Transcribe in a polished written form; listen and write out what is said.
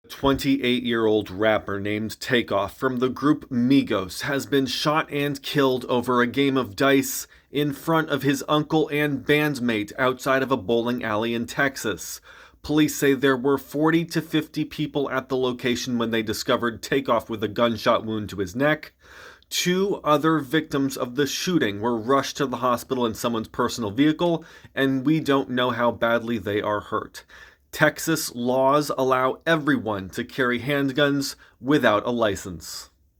28-year-old rapper named Takeoff from the group Migos has been shot and killed over a game of dice in front of his uncle and bandmate outside of a bowling alley in Texas. Police say there were 40 to 50 people at the location when they discovered Takeoff with a gunshot wound to his neck. Two other victims of the shooting were rushed to the hospital in someone's personal vehicle, and we don't know how badly they are hurt. Texas laws allow everyone to carry handguns without a license.